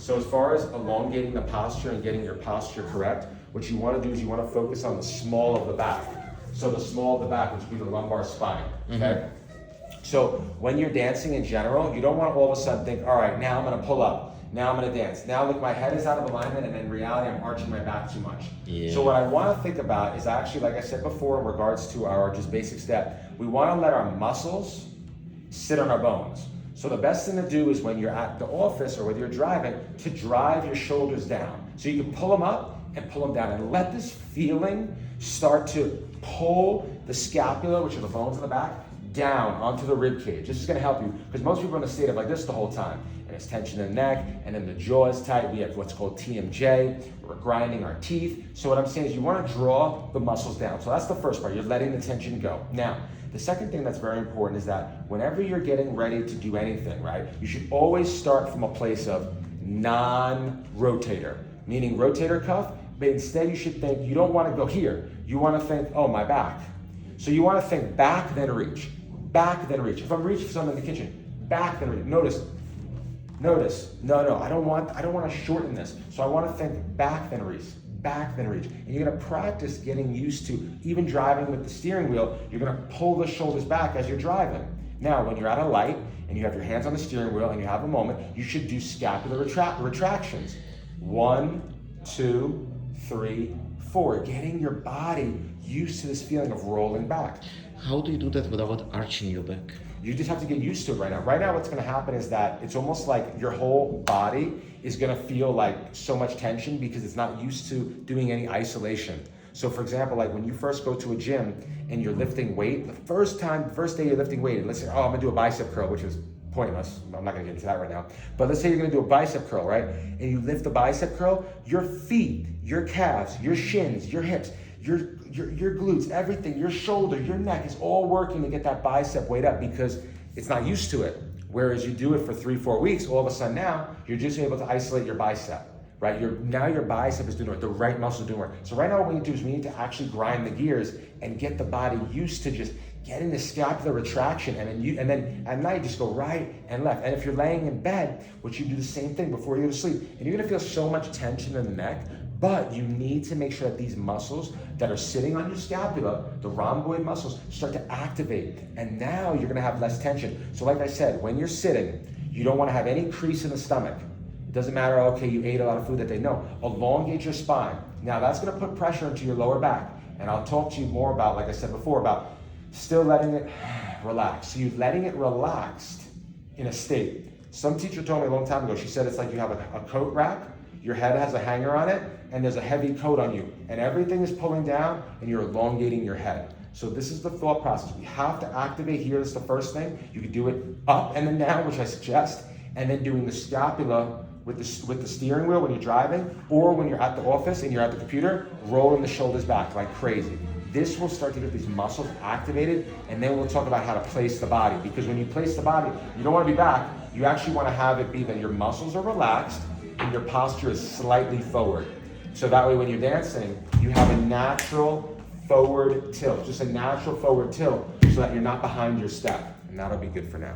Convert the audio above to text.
So as far as elongating the posture and getting your posture correct, what you want to do is you want to focus on the small of the back. So the small of the back, which would be the lumbar spine, okay? So when you're dancing in general, you don't want to all of a sudden think, all right, now I'm going to pull up. Now I'm going to dance. Now look, my head is out of alignment, and in reality, I'm arching my back too much. Yeah. So what I want to think about is actually, like I said before, in regards to our just basic step, we want to let our muscles sit on our bones. So the best thing to do is when you're at the office or whether you're driving, to drive your shoulders down. So you can pull them up and pull them down, and let this feeling start to pull the scapula, which are the bones in the back, down onto the rib cage. This is going to help you because most people are in a state of like this the whole time, and it's tension in the neck, and then the jaw is tight. We have what's called TMJ. We're grinding our teeth. So what I'm saying is you want to draw the muscles down. So that's the first part. You're letting the tension go. Now, the second thing that's very important is that whenever you're getting ready to do anything, right, you should always start from a place of non-rotator, meaning rotator cuff, but instead you should think, you don't want to go here. You want to think, oh, my back. So you want to think back, then reach. Back, then reach. If I'm reaching for something in the kitchen, back, then reach. Notice, no, I don't want to shorten this. So I want to think back, then reach. Back, then reach. And you're going to practice getting used to, even driving with the steering wheel, you're going to pull the shoulders back as you're driving. Now, when you're at a light and you have your hands on the steering wheel and you have a moment, you should do scapular retractions. 1, 2, 3, 4. Getting your body used to this feeling of rolling back. How do you do that without arching your back? You just have to get used to it right now. Right now, what's going to happen is that it's almost like your whole body is going to feel like so much tension because it's not used to doing any isolation. So for example, like when you first go to a gym and you're lifting weight, the first day you're lifting weight, and let's say, oh, I'm going to do a bicep curl, which is pointless. I'm not going to get into that right now. But let's say you're going to do a bicep curl, right? And you lift the bicep curl, your feet, your calves, your shins, your hips, your glutes, everything, your shoulder, your neck is all working to get that bicep weight up because it's not used to it. Whereas you do it for 3-4 weeks, all of a sudden now, you're just able to isolate your bicep, right? Now your bicep is doing work, the right muscle is doing work. So right now what we need to do is we need to actually grind the gears and get the body used to just getting the scapular retraction, and then at night just go right and left. And if you're laying in bed, which you do the same thing before you go to sleep, and you're gonna feel so much tension in the neck, but you need to make sure that these muscles that are sitting on your scapula, the rhomboid muscles, start to activate. And now you're gonna have less tension. So like I said, when you're sitting, you don't wanna have any crease in the stomach. It doesn't matter, okay, you ate a lot of food that day. No, elongate your spine. Now that's gonna put pressure into your lower back. And I'll talk to you more about, like I said before, about still letting it relax. So you're letting it relaxed in a state. Some teacher told me a long time ago, she said it's like you have a coat rack, your head has a hanger on it, and there's a heavy coat on you, and everything is pulling down, and you're elongating your head. So this is the thought process. We have to activate here. That's the first thing. You can do it up and then down, which I suggest, and then doing the scapula with the steering wheel when you're driving, or when you're at the office and you're at the computer, rolling the shoulders back like crazy. This will start to get these muscles activated, and then we'll talk about how to place the body. Because when you place the body, you don't want to be back. You actually want to have it be that your muscles are relaxed and your posture is slightly forward. So that way when you're dancing, you have a natural forward tilt, just a natural forward tilt so that you're not behind your step. And that'll be good for now.